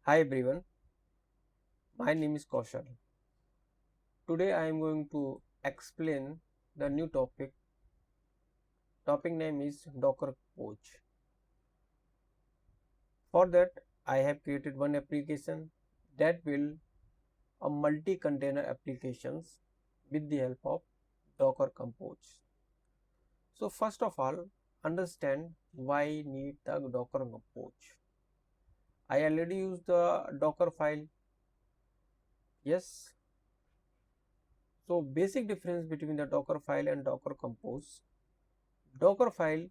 Hi everyone, my name is Kaushal. Today I am going to explain the new topic. Topic name is Docker Compose. For that, I have created one application that will a multi-container applications with the help of Docker Compose. So first of all, understand why need the Docker Compose. I already used the Docker file. Yes. So basic difference between the Docker file and Docker Compose. Docker file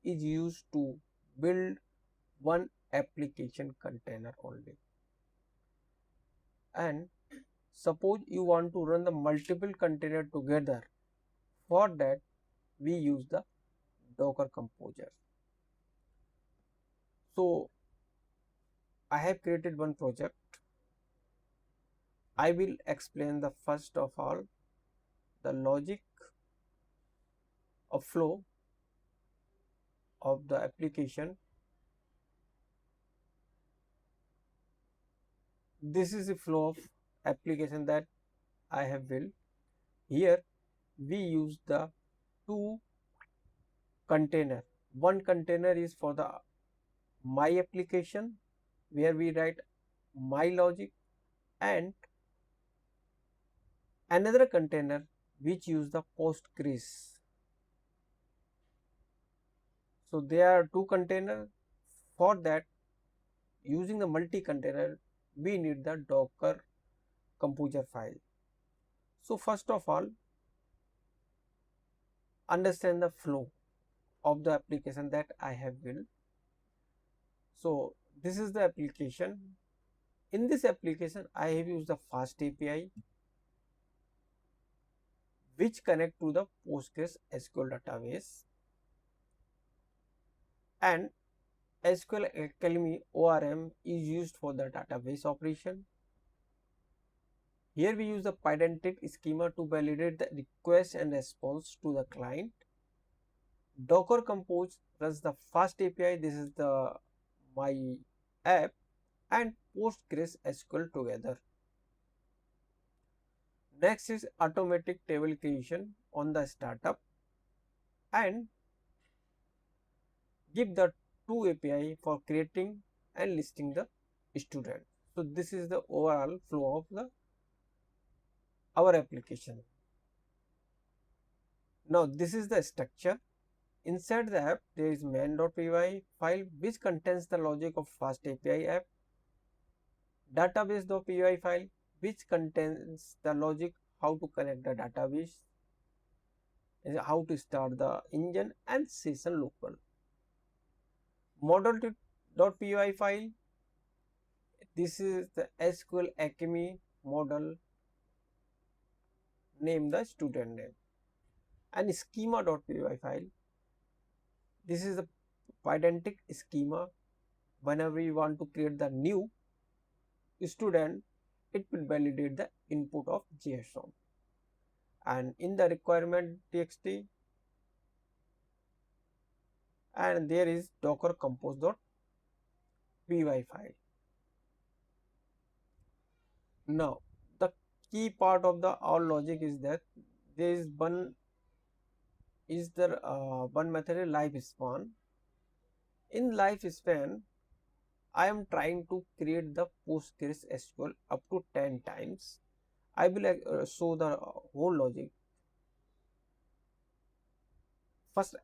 is used to build one application container only, and suppose you want to run the multiple container together. For that we use the Docker Composer. So I have created one project. I will explain the first of all the logic of flow of the application. This is the flow of application that I have built. Here we use the two container. One container is for the my application where we write my logic, and another container which use the Postgres. So there are two containers. For that, using the multi container, we need the Docker Composer file. So first of all, understand the flow of the application that I have built. So this is the application. In this application, I have used the Fast API which connect to the Postgres SQL database, and SQL Alchemy ORM is used for the database operation. Here we use the Pydantic schema to validate the request and response to the client. Docker Compose runs the Fast API. This is the my app, and Postgres SQL together. Next is automatic table creation on the startup, and give the two API for creating and listing the student. So this is the overall flow of the our application. Now this is the structure. Inside the app there is main.py file which contains the logic of Fast API app, database.py file which contains the logic how to connect the database, how to start the engine and session local. Model.py file, this is the SQL Alchemy model, name the student name, and schema.py file. This is the Pydantic schema. Whenever you want to create the new student, it will validate the input of JSON. And in the requirement txt, and there is docker compose.py file. Now the key part of the all logic is that there is one method lifespan. In lifespan, I am trying to create the Postgres SQL up to 10 times. I will show the whole logic. First,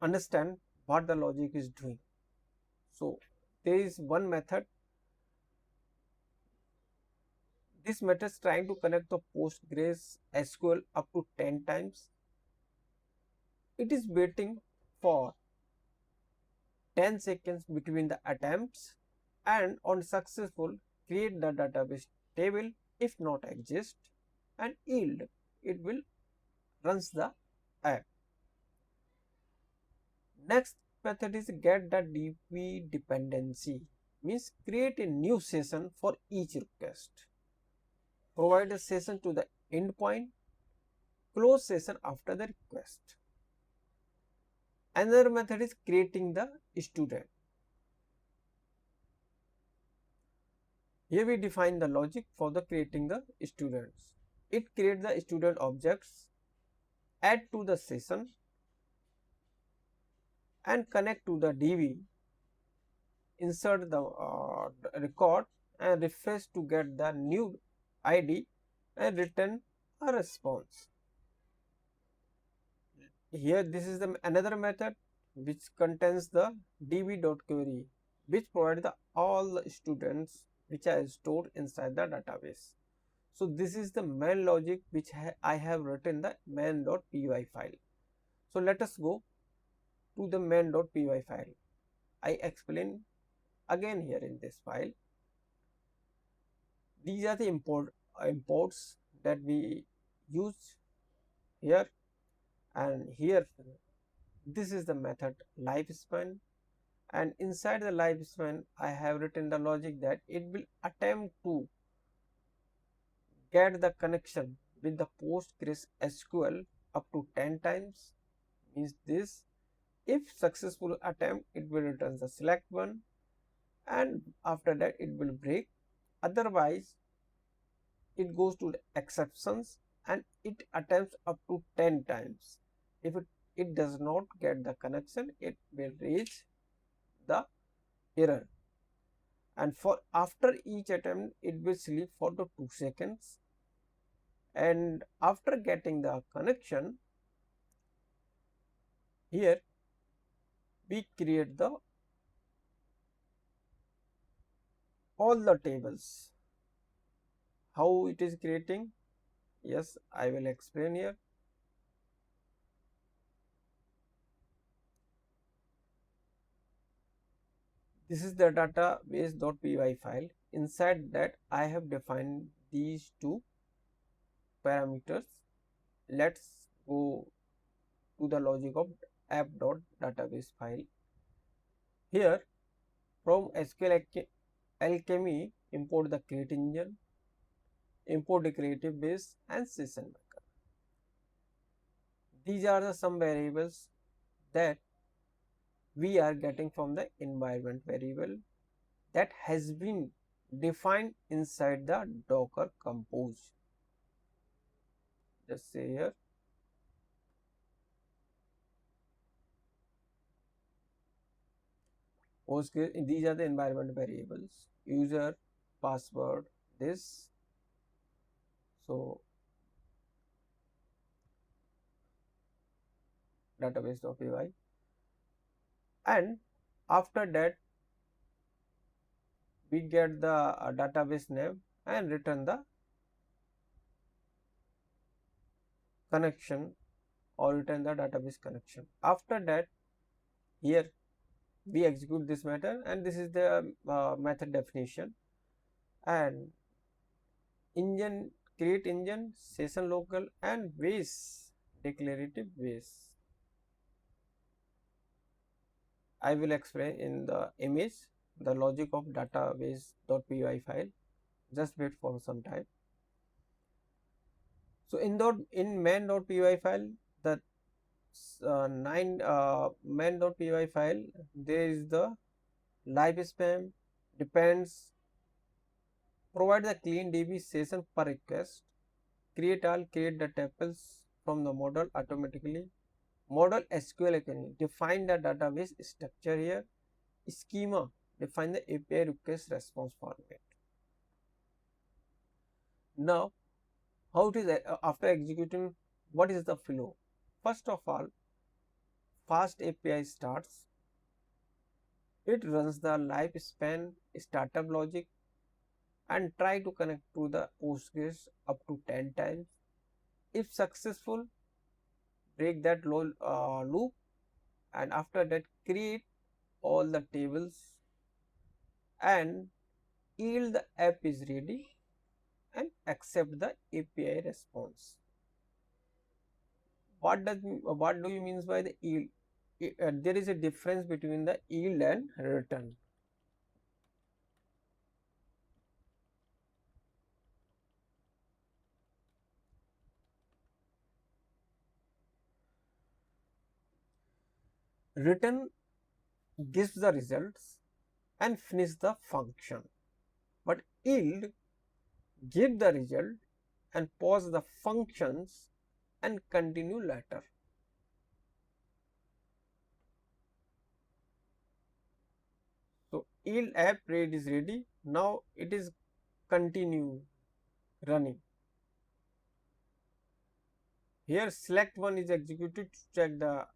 understand what the logic is doing. So there is one method. This method is trying to connect the Postgres SQL up to 10 times. It is waiting for 10 seconds between the attempts, and on successful create the database table if not exist, and yield it will runs the app. Next method is get the DB dependency, means create a new session for each request, provide a session to the endpoint, close session after the request. Another method is creating the student. Here we define the logic for the creating the students. It creates the student objects, add to the session and connect to the DB, insert the record and refresh to get the new ID and return a response. Here this is the another method which contains the db.query, which provides the all the students which are stored inside the database. So this is the main logic which I have written the main.py file. So let us go to the main.py file. I explain again here in this file. These are the imports that we use here, and here this is the method lifespan, and inside the lifespan I have written the logic that it will attempt to get the connection with the Postgres SQL up to 10 times. Means this, if successful attempt it will return the select one, and after that it will break, otherwise it goes to the exceptions and it attempts up to 10 times. If it does not get the connection, it will reach the error, and for after each attempt it will sleep for the 2 seconds, and after getting the connection, here we create the all the tables. How it is creating? Yes, I will explain here. This is the database.py file. Inside that I have defined these two parameters. Let's go to the logic of app.database file. Here from SQL Alchemy, import the create engine, import the creative base and session maker. These are the some variables that we are getting from the environment variable that has been defined inside the Docker Compose. Just say here Postgres, these are the environment variables, user, password, this. So database.py, and after that we get the database name and return the connection or return the database connection. After that, here we execute this method, and this is the method definition, and engine, create engine, session local and base, declarative base. I will explain in the image the logic of database.py file. Just wait for some time. So in main.py file, the main.py file, there is the lifespan depends, provide the clean DB session per request, create all, create the tuples from the model automatically, model SQL Academy, define the database structure here, schema, define the API request response format. Now, how it is after executing, what is the flow? First of all, fast API starts, it runs the lifespan startup logic and try to connect to the Postgres up to 10 times. If successful, break that loop, and after that create all the tables and yield the app is ready and accept the API response. What do you mean by the yield? There is a difference between the yield and return. Return gives the results and finish the function. but yield give the result and pause the functions and continue later. So yield app read is ready. Now it is continue running. Here select one is executed to check the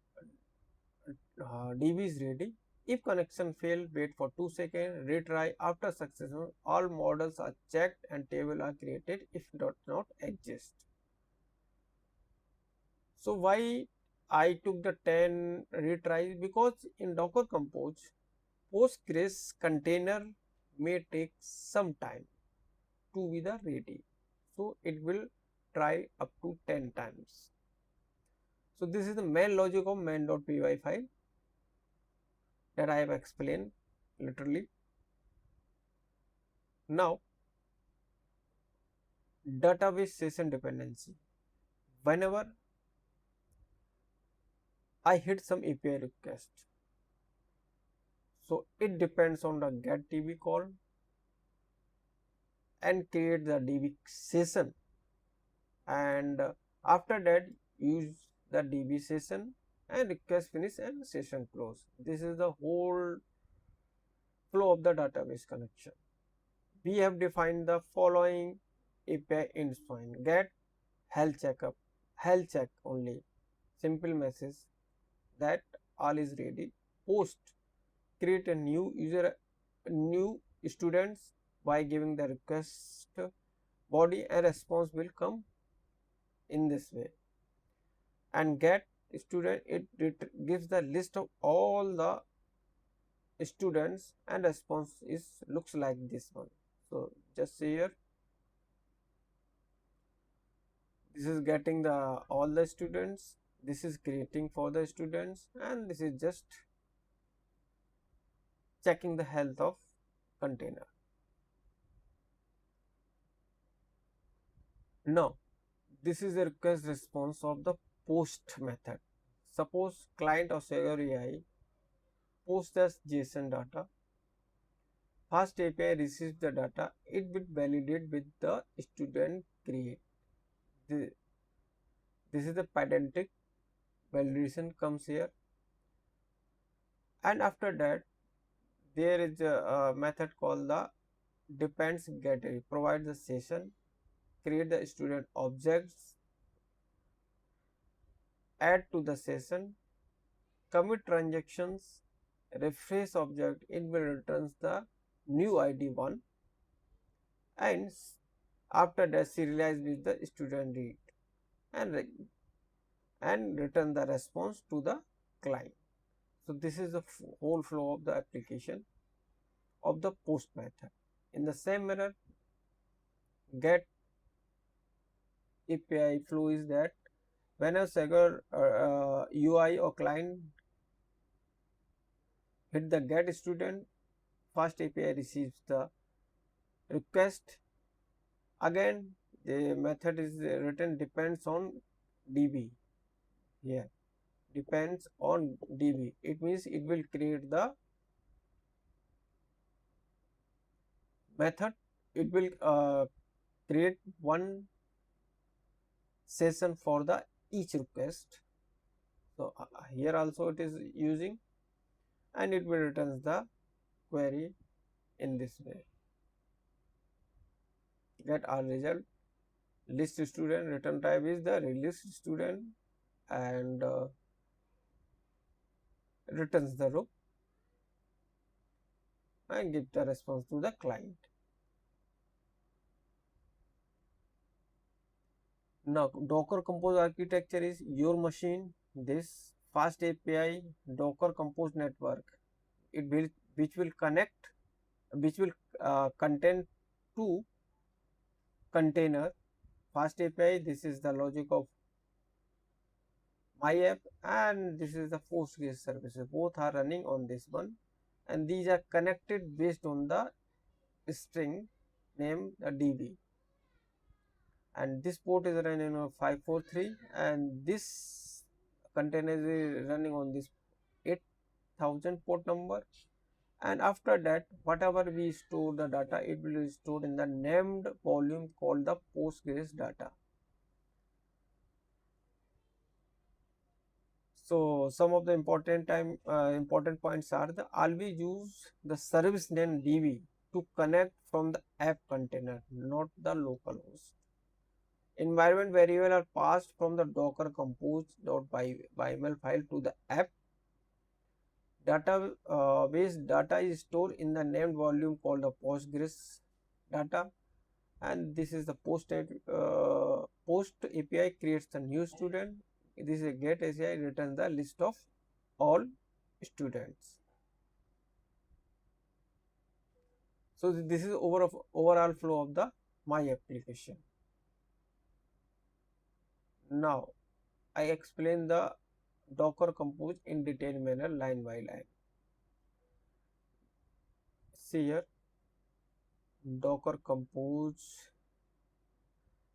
DB is ready. If connection failed, wait for 2 seconds, retry. After successful, all models are checked and table are created if does not exist. So why I took the 10 retries? Because in Docker Compose, Postgres container may take some time to be the ready. So it will try up to 10 times. So this is the main logic of main.py file that I have explained literally. Now, database session dependency. Whenever I hit some API request, so it depends on the get DB call and create the DB session, and after that use the DB session and request finish and session close. This is the whole flow of the database connection. We have defined the following API endpoint: get, health checkup, health check only, simple message that all is ready. Post, create a new students by giving the request body, and response will come in this way. And get student, it gives the list of all the students, and response is looks like this one. So just see here, this is getting the all the students, this is creating for the students, and this is just checking the health of container. Now this is the request response of the post method. Suppose client or Swagger AI post as JSON data. Fast API receives the data, it will validate with the student create. This is the pedantic validation comes here, and after that there is a method called the depends get. Provide the session, create the student objects, add to the session, commit transactions, refresh object, it will returns the new ID 1, and after that serialize with the student read and return the response to the client. So this is the whole flow of the application of the post method. In the same manner, get API flow is that when a Swagger UI or client hit the get student, fast API receives the request. Again, the method is written depends on DB. Here depends on DB. It means it will create the method. It will create one session for the each request. So here also it is using, and it will returns the query in this way. Get our result, list student, return type is the released student, and returns the row and give the response to the client. Now Docker Compose architecture is your machine, this fast API Docker Compose network, it will which will connect, which will contain two container. Fast API, this is the logic of my app, and this is the Postgres services. Both are running on this one, and these are connected based on the string name the DB. And this port is running on 543, and this container is running on this 8000 port number, and after that whatever we store the data, it will be stored in the named volume called the Postgres data. So some of the important points are the always use the service name DB to connect from the app container, not the local host. Environment variable are passed from the Docker compose.yml file to the app. Database data is stored in the named volume called the Postgres data, and this is the post API creates the new student. This is a get API returns the list of all students. So this is overall flow of the my application. Now I explain the Docker compose in detailed manner line by line. See here, Docker compose.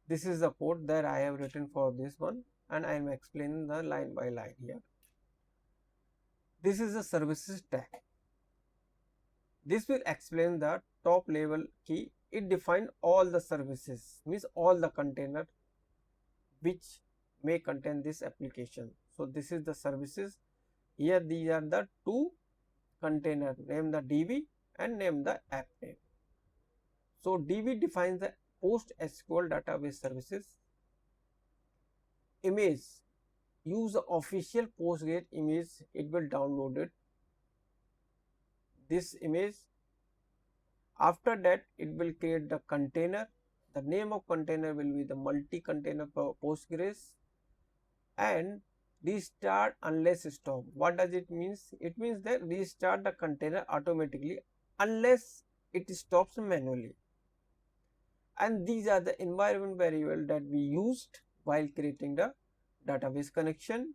This is the code that I have written for this one, and I am explaining the line by line here. This is the services tag. This will explain the top level key. It defines all the services, means all the container which may contain this application. So this is the services. Here these are the two container, name the DB and name the app name. So DB defines the PostgreSQL database services. Image, use the official Postgres image, it will download it. This image. After that, it will create the container. The name of container will be the multi-container Postgres, and restart unless stop. What does it means? It means that restart the container automatically unless it stops manually. And these are the environment variable that we used while creating the database connection.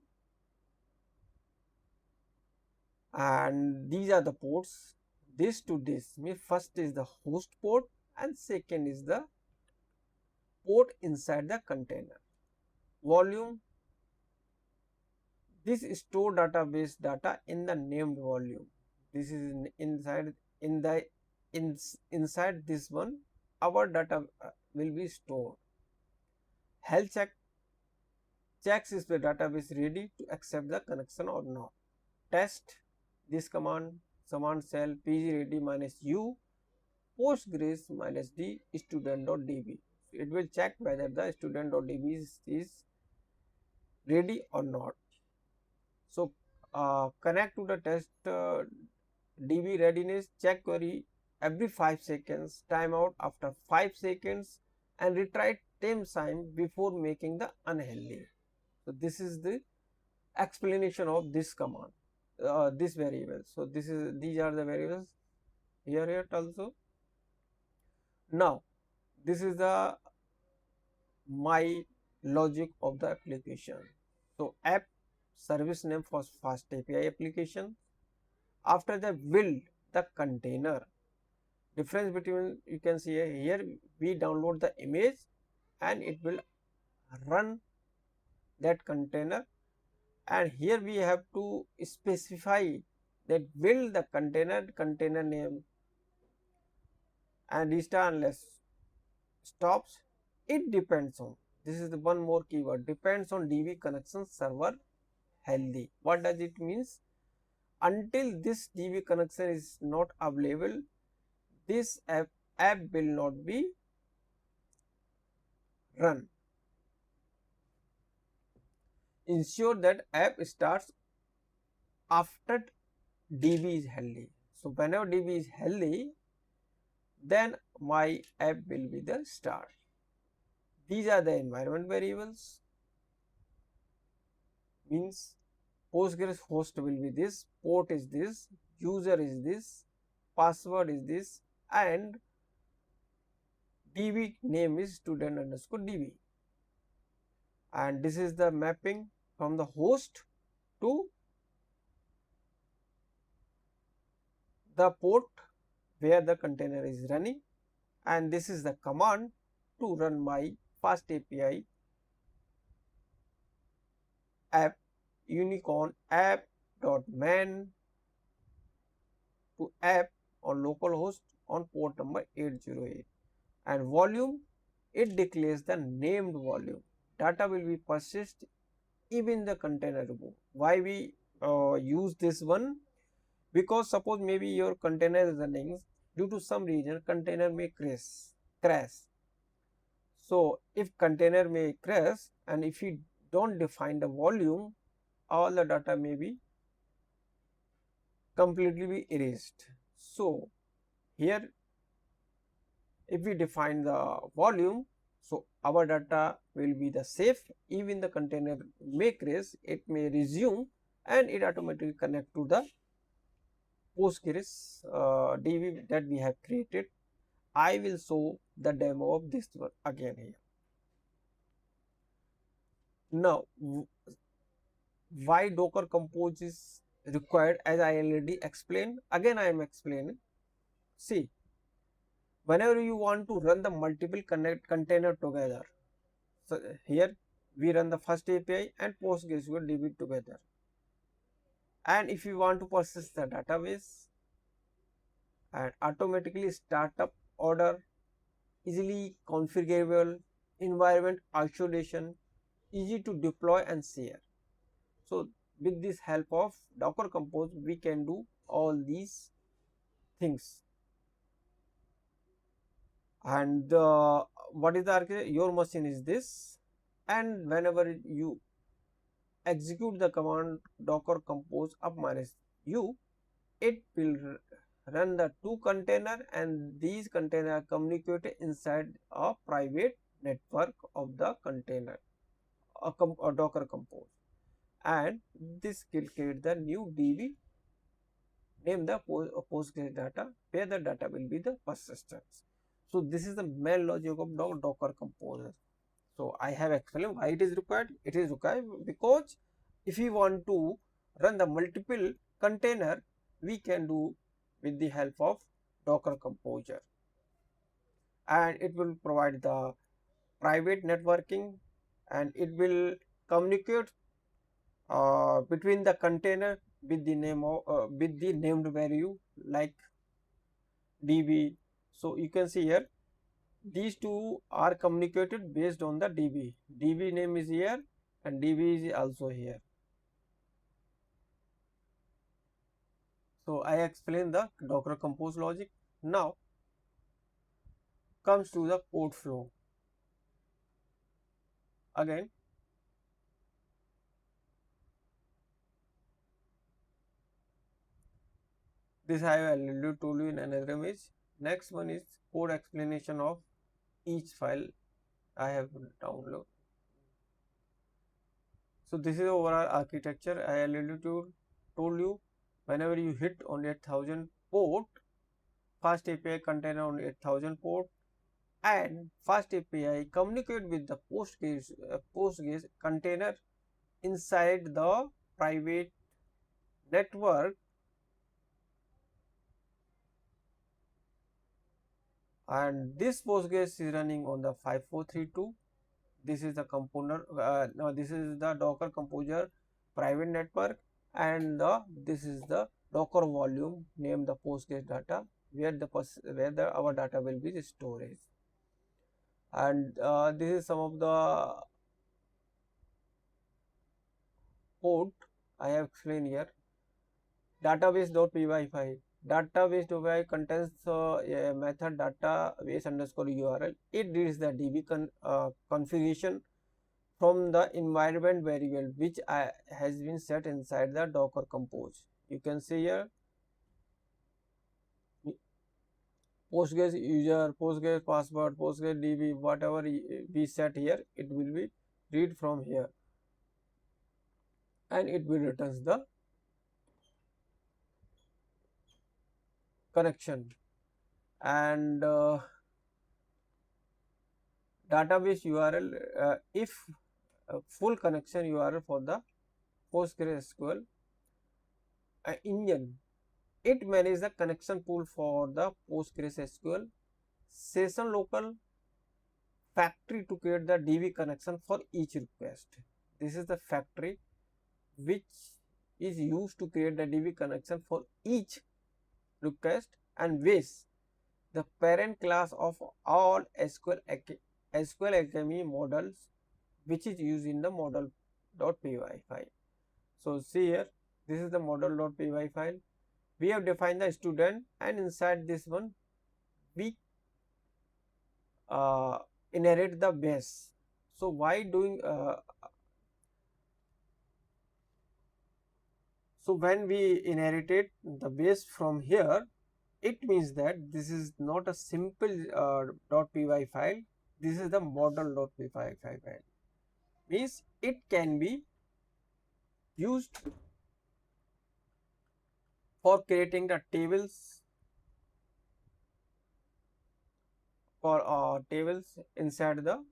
And these are the ports. This to this means first is the host port and second is the port inside the container. Volume, this store database data in the named volume. This is inside this one our data will be stored. Health check, checks if the database ready to accept the connection or not. Test, this command shell pg ready minus u postgres minus d student.db. It will check whether the student.db is ready or not. So connect to the test DB readiness check query every 5 seconds, timeout after 5 seconds, and retry 10 times before making the unhealthy. So this is the explanation of this command, this variable. So these are the variables here also. Now this is the my logic of the application. So app service name for fast API application. After the build the container, difference between you can see here we download the image and it will run that container, and here we have to specify that build the container name and restart unless stops. It depends on, this is the one more keyword, depends on DB connection server healthy. What does it means? Until this DB connection is not available, this app will not be run. Ensure that app starts after DB is healthy. So whenever DB is healthy, then my app will be the start. These are the environment variables, means Postgres host will be this, port is this, user is this, password is this, and DB name is student_DB. And this is the mapping from the host to the port where the container is running, and this is the command to run my fast API app unicorn app.man to app on localhost on port number 808. And volume, it declares the named volume. Data will be persist even the container remove. Why we use this one? Because suppose maybe your container is running, due to some reason container may crash. So if container may crash, and if you don't define the volume, all the data may be completely be erased. So here if we define the volume, so our data will be the safe, even the container may crash, it may resume and it automatically connect to the Postgres DB that we have created. I will show the demo of this one again here. Now, why Docker Compose is required, as I already explained, again I am explaining. See, whenever you want to run the multiple container together, so here we run the first API and PostgreSQL DB together. And if you want to process the database and automatically startup order, easily configurable, environment isolation, easy to deploy and share. So with this help of Docker Compose, we can do all these things. And what is the architecture? Your machine is this, and whenever you execute the command Docker Compose up -u, it will run the two container, and these container communicate inside a private network of the container, a Docker Compose, and this will create the new DB, name the Postgres data, where the data will be the persistence. So this is the main logic of Docker Composer. So I have explained why it is required. It is required because if we want to run the multiple container, we can do with the help of Docker Composer, and it will provide the private networking, and it will communicate between the container with the name of with the named value like DB. So you can see here these two are communicated based on the DB. DB name is here and DB is also here. So I explained the Docker Compose logic. Now comes to the code flow. Again, this I have already told you in another image. Next one is code explanation of each file I have downloaded. So this is overall architecture. I already told you, whenever you hit on 8000 port, fast API container on 8000 port, and fast API communicate with the Postgres container inside the private network, and this Postgres is running on the 5432. This is the component. Now this is the Docker Composer private network, and this is the Docker volume named the Postgres data, where our data will be stored. And this is some of the code I have explained here. Database.py file. Database.py contains a method database underscore URL. It reads the DB configuration from the environment variable which has been set inside the Docker Compose. You can see here Postgres user, Postgres password, Postgres DB, whatever we set here, it will be read from here, and it will returns the connection. And database URL, if full connection URL for the PostgreSQL engine, it manages the connection pool for the PostgreSQL session local factory to create the DB connection for each request. This is the factory which is used to create the DB connection for each request, and base, the parent class of all SQL Alchemy models which is used in the model.py file. So see here, this is the model.py file. We have defined the student, and inside this one we uh, inherit the base. So why doing so when we inherited the base from here, it means that this is not a simple .py file. This is the model.py file. Means it can be used for creating the tables, for tables inside the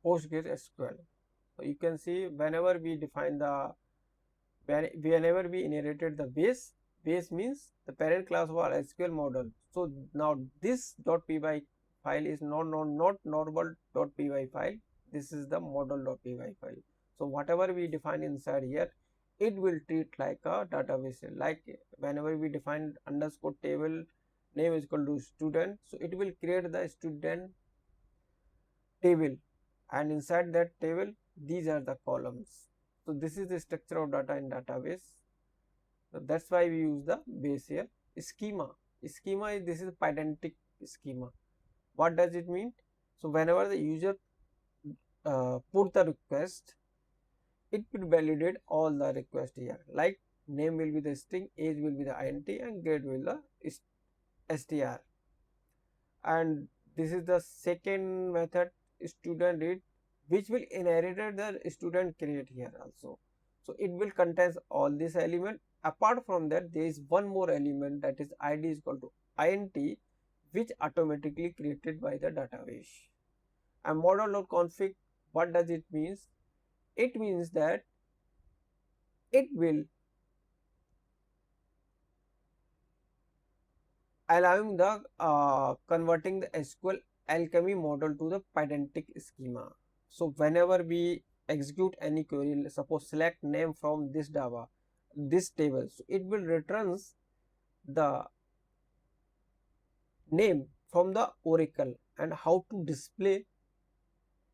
PostgreSQL. So you can see whenever we define the whenever we inherited the base means the parent class of our SQL model. So now this .py file is not normal.py file. This is the model.py file. So whatever we define inside here, it will treat like a database. Like whenever we define underscore table name is equal to student, so it will create the student table, and inside that table these are the columns. So this is the structure of data in database. So that's why we use the base here. Schema is, this is Pydantic schema. What does it mean? So whenever the user put the request, it will validate all the request here. Like name will be the string, age will be the int, and grade will be the str. And this is the second method, student read, which will inherit the student create here also. So it will contains all these element. Apart from that, there is one more element, that is id is equal to int, which automatically created by the database. And model.config, what does it means? It means that it will allowing the converting the SQL Alchemy model to the Pydantic schema. So whenever we execute any query, suppose select name from this table, so it will returns the name from the Oracle, and how to display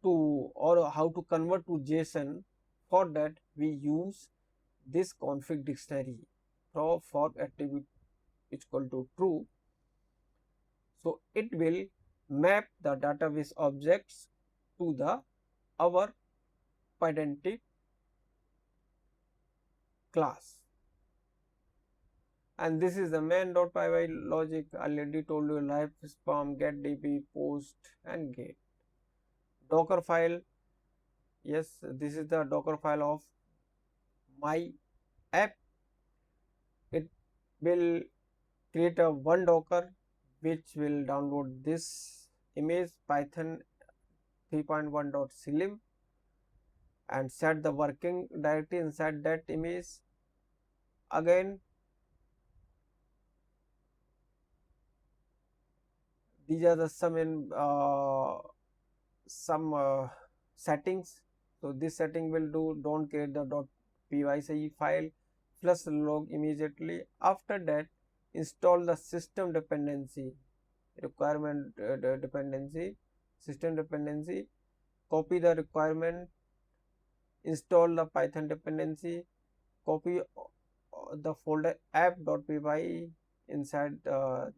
to, or how to convert to JSON. For that we use this config dictionary for attribute equal to true. So it will map the database objects to the our Pydantic class. And this is the main.py logic. I already told you, live spam, get db, post, and get. Docker file, yes, this is the Docker file of my app. It will create a one Docker which will download this image Python 3.1.slim and set the working directory inside that image. Again, these are the some settings. So this setting will do, don't create the .py file plus log immediately. After that, install the system dependency, requirement dependency, system dependency, copy the requirement, install the Python dependency, copy the folder app.py inside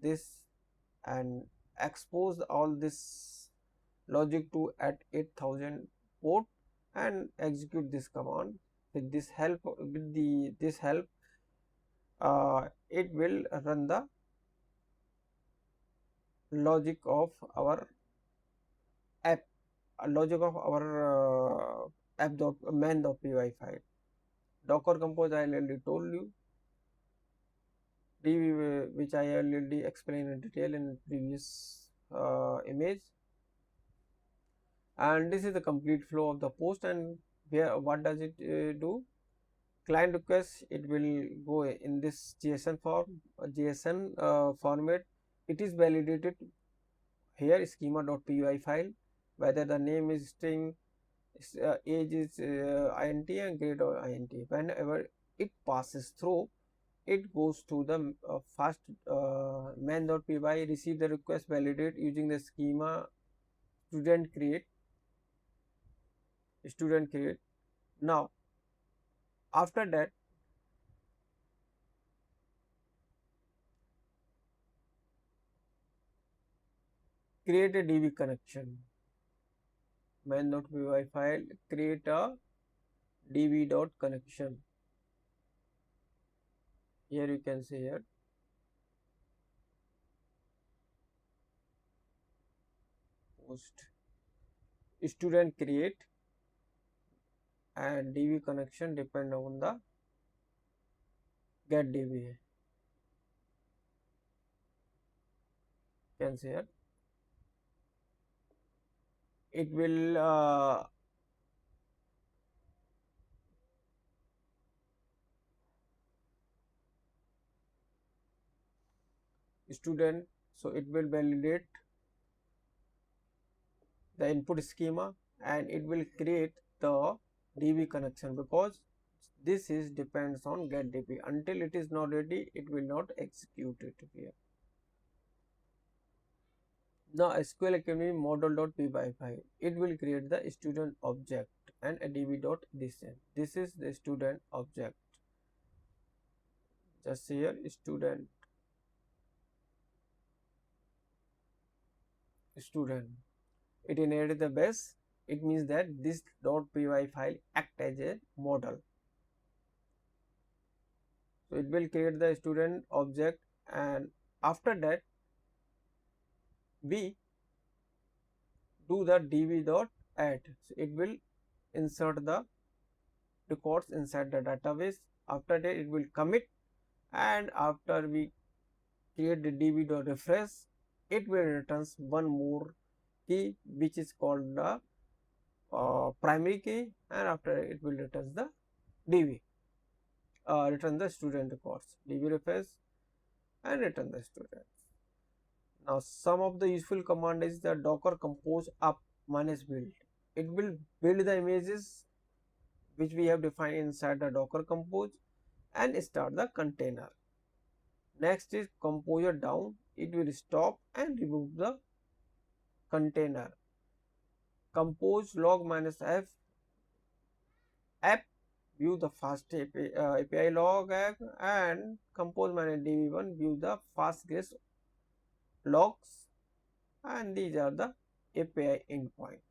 this, and expose all this logic to at 8000 port, and execute this command. With this help, it will run the logic of our app, logic of our main.py file. Docker Compose I already told you, which I already explained in detail in previous image. And this is the complete flow of the post. And where, what does it do? Client request, it will go in this JSON format. It is validated here schema.py file, whether the name is string, age is int, and grade or int. Whenever it passes through, it goes to the fast main.py, receive the request, validate using the schema student create. Now after that, create a DB connection. Main.py file, create a db.connection. Here you can see here post student create and DB connection depend on the get DB. You can see here it will student, so it will validate the input schema and it will create the DB connection, because this is depends on get DB. Until it is not ready, it will not execute it here. Now SQL Academy model.py file, it will create the student object and a db.descent. This is the student object. Just here student. It inherited the base. It means that this .py file act as a model. So it will create the student object, and after that we do the db.add. So it will insert the records inside the database. After that it will commit, and after we create the db.refresh, it will returns one more key which is called the primary key, and after it will returns the db, return the student records, db refresh and return the student. Now some of the useful command is the docker compose up minus build. It will build the images which we have defined inside the docker compose and start the container. Next is composer down. It will stop and remove the container. Compose log minus f app view the fast API log app, and compose minus db1 view the fastgrace logs, and these are the API endpoint.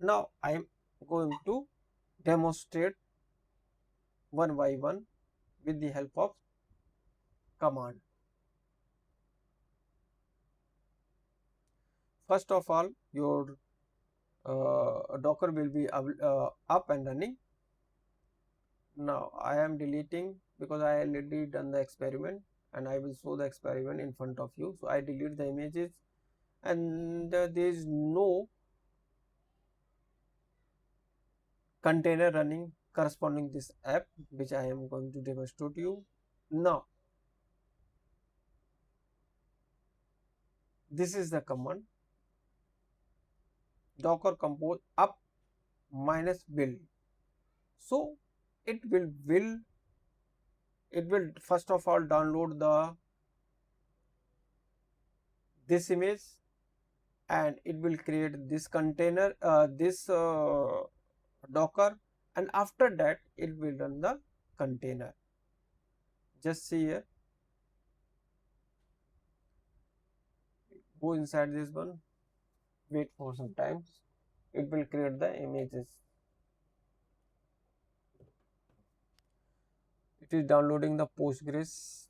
Now I am going to demonstrate one by one with the help of command. First of all, your Docker will be up and running. Now I am deleting because I already done the experiment, and I will show the experiment in front of you. So I delete the images, and there is no container running corresponding this app which I am going to demonstrate to you. Now this is the command docker compose up minus build. So it will first of all download this image, and it will create this container, docker, and after that it will run the container. Just see here, go inside this one, wait for some time, it will create the images. It is downloading the Postgres.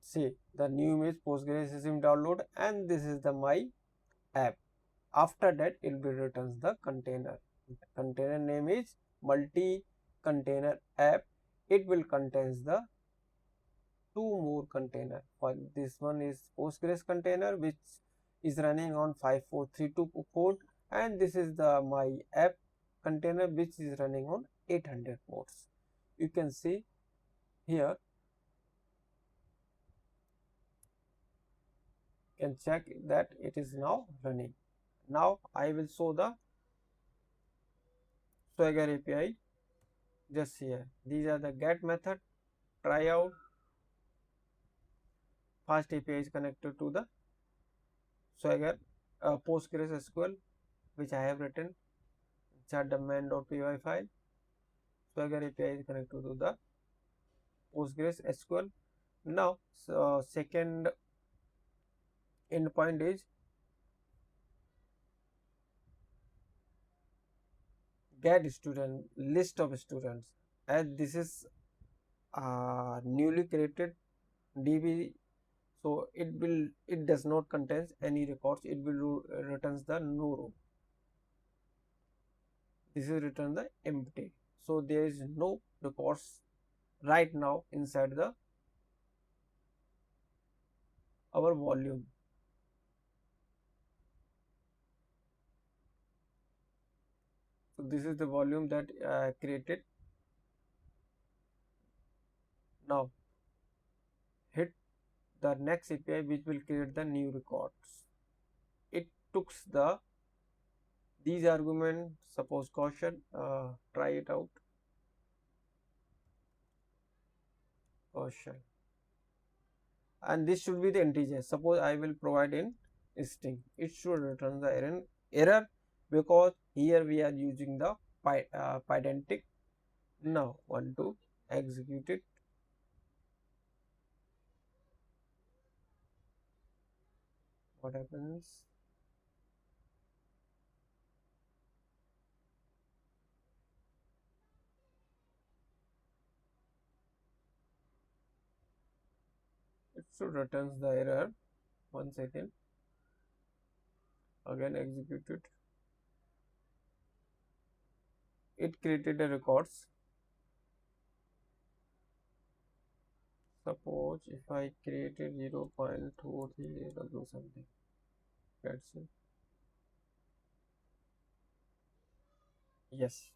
See, the new image Postgres is in download, and this is the my app. After that it will returns the container. Container name is multi container app. It will contains the two more container. This one is Postgres container which is running on 5432 port, and this is the my app container which is running on 800 ports. You can see here, you can check that it is now running. Now I will show the Swagger API just here. These are the get method, try out. Fast API is connected to the Swagger Postgres SQL which I have written inside the main.py file. Swagger API is connected to the Postgres SQL. Now, second endpoint is get student list of students, as this is newly created DB, so it does not contains any records. It will returns the no row. This is return the empty. So there is no records right now inside the our volume. So this is the volume that created. Now hit the next API which will create the new records. It took these arguments, suppose caution, try it out, caution, and this should be the integer. Suppose I will provide in string, it should return the error because here we are using the Pydantic. Now want to execute it. What happens? It should returns the error. 1 second. Again execute it. It created the records. Suppose if I created 0.23, it will do something. Let's see. Yes.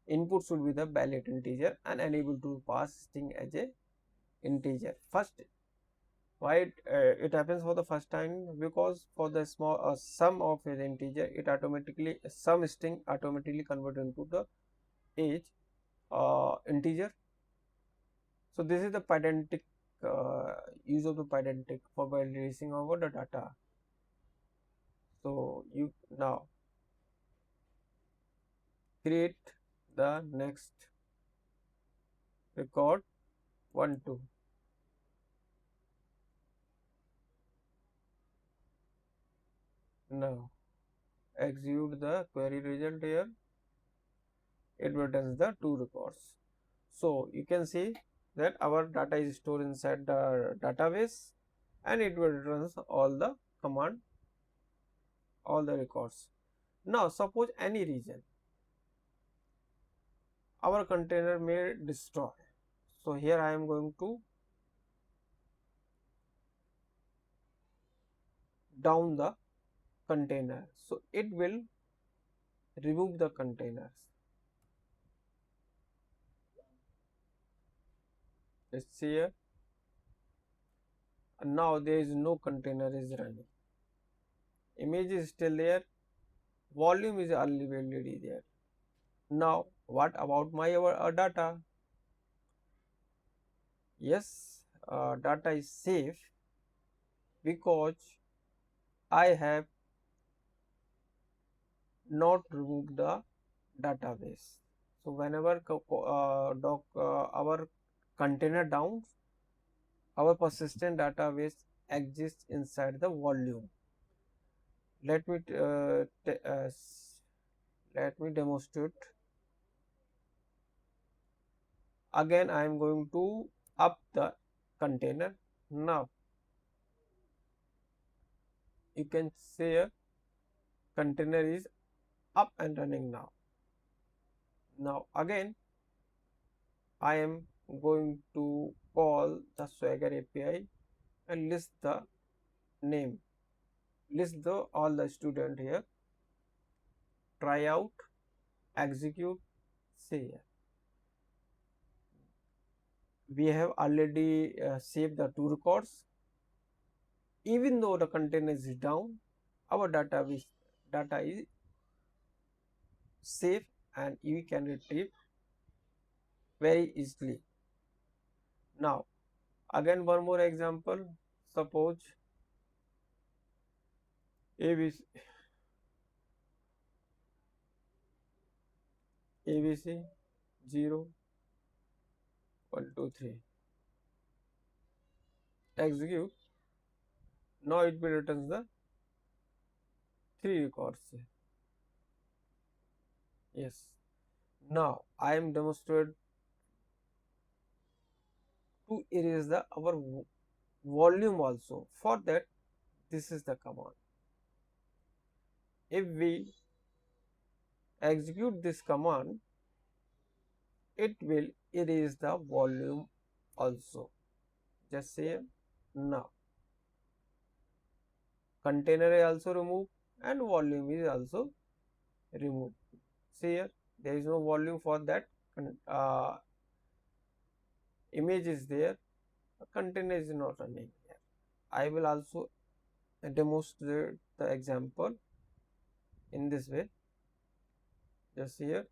Input should be the valid integer and unable to pass string as a integer. First, why it happens for the first time? Because for the small sum of an integer, it automatically some string automatically converted into the age integer. So this is the Pydantic use of the Pydantic for releasing over the data. So you now create the next record 1 2. Now execute the query result here. It returns the 2 records. So you can see that our data is stored inside the database and it will returns all the command, all the records. Now suppose any region our container may destroy. So here I am going to down the container. So it will remove the containers. Let's see here. And now there is no container is running. Image is still there. Volume is already there. Now what about my data? Yes, data is safe because I have not removed the database. So whenever our container down, our persistent database exists inside the volume. Let me demonstrate. Again I am going to up the container. Now you can see container is up and running now. Now again I am going to call the Swagger API and list the name, list the all the student here, try out, execute, say. We have already saved the two records. Even though the container is down, our data is safe and we can retrieve very easily. Now again one more example. Suppose ABC, ABC 0 1 2 3, execute. Now it will return the three records. Yes. Now I am demonstrated to erase the our volume also. For that, this is the command. If we execute this command, it will erase the volume also. Just say now. Container is also removed and volume is also removed. See here, there is no volume for that image is there. A container is not running here. I will also demonstrate the example in this way. Just here,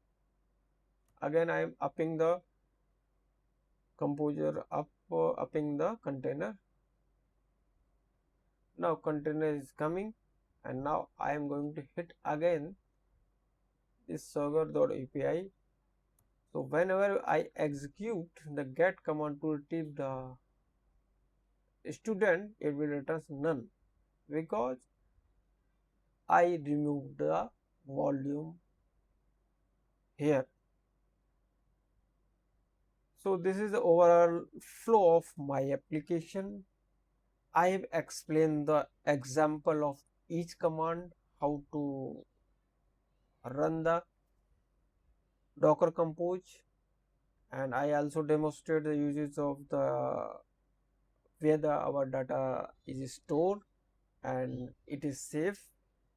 again I am upping the composure, upping the container. Now container is coming and now I am going to hit again this swagger.api. So whenever I execute the get command to retrieve the student, it will return none because I removed the volume here. So this is the overall flow of my application. I have explained the example of each command, how to run the Docker Compose, and I also demonstrate the uses of the where our data is stored and it is safe,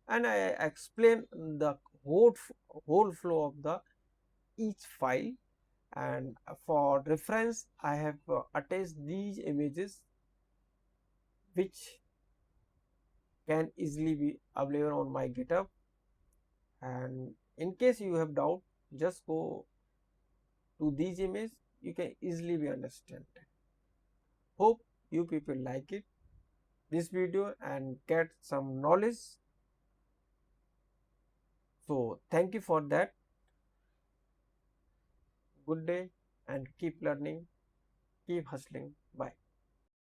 and I explain the whole flow of the each file. And for reference, I have attached these images which can easily be available on my GitHub. And in case you have doubt, just go to these images, you can easily be understand. Hope you people like it, this video, and get some knowledge. So thank you for that. Good day and keep learning, keep hustling. Bye.